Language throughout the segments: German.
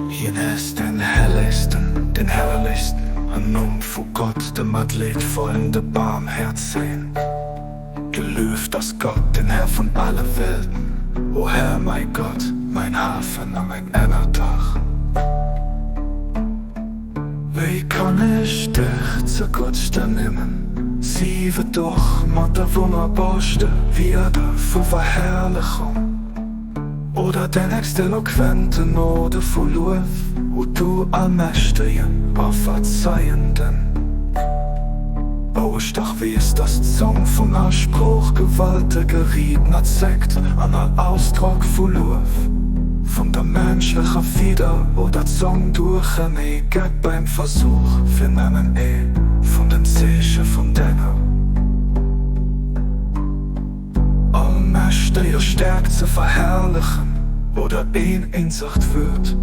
Hier ist den helligsten, den herrlichsten, ein Nom vor Gott, dem Athlet vollen der Barmherzigkeit. Gelöft das Gott, den Herr von aller Welten. O Herr, mein Gott, mein Hafen am Ennertag. Wie kann ich dich zu Gott nehmen? Sie wird doch mit der wunderbarste Wierde von Verherrlichung. Oder der nächste eloquente Note von Luf, wo du Allmächtigen auf Verzeihenden. Oh, ich dachte, wie ist das Song von Anspruch, Gewalt, geriebener Sekt, an ein Ausdruck von Luf. Von der menschlichen Fieder oder Song durch ein geht beim Versuch, wir nennen von den Zeichen von denen. Allmächtige Stärke zu verherrlichen oder Insicht wird,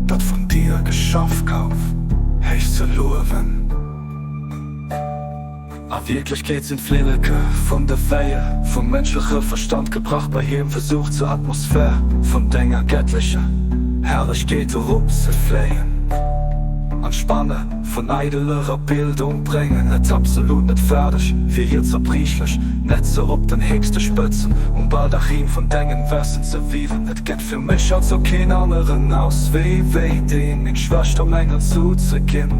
dat von dir geschafft kauf, hecht zu loben. A Wirklichkeit sind Fleleke von der Weihe, vom menschlichen Verstand gebracht bei jedem Versuch zur Atmosphäre, von Dinger göttlicher Herrlichkeit rup zu flehen. Anspanne von eideler Bildung bringen, net absolut net fertig, wie hier zerbrichlich, net so op den höchste Spitzen, Baldachin von Dingen Wessen zu wieben. Et geht für mich als kein anderen aus, wie den ich schwächt länger zuzugehen.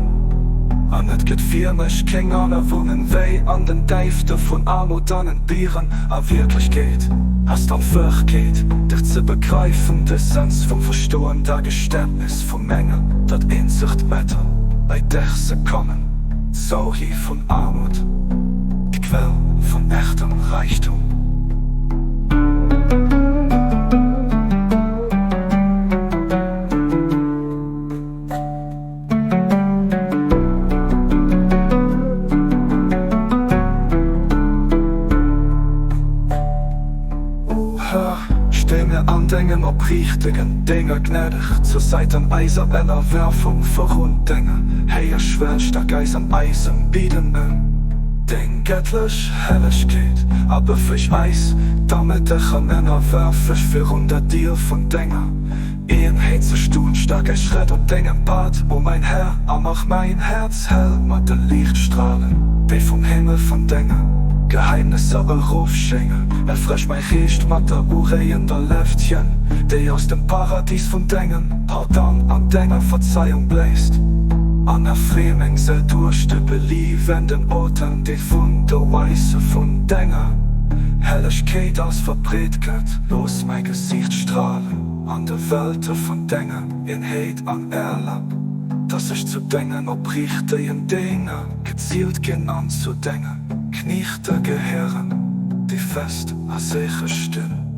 An et geht für mich kein anderer Wohnen weh an den Deifte von Armut an den Bieren. A Wirklichkeit hast am Fähigkeit, dich zu begreifen, der Sens vom Verstohlen, der Geständnis vom Menge, dat Insicht wetter bei dich zu kommen. Sorry von Armut, die Quelle von echtem Reichtum. Steh mir an Dingen ob richtigen Dinge gnädig, zur Seite an Eiser einer Werfung verrund Dinge. Hey, ihr schwärzt der Geist am Eisen bieten den göttlich Helligkeit, aber für Eis, damit ich an einer werf ich für 100 Dir von Dingen. Einheit zu stun, stark ich schritt und Dingen Bad, mein Herr, mach mein Herz hell mit den Lichtstrahlen, die vom Himmel von Dingen. Geheimnisse Rufschengel, erfrisch mein Geist mit der Ureien der Lüftchen, die aus dem Paradies von Dingen, Pardon an Dingen Verzeihung bläst. An der Freming se durch die beliebenden Orten, die von der Weise von Dingen. Helligkeit aus Verbreitkeit, los mein Gesicht strahlen, an der Welt von Dingen, in Heid an Erlab. Dass ich zu Dingen ob richtigen Dinge, gezielt genannt zu Dingen. Kniechte Gehirn, die fest als sicher still.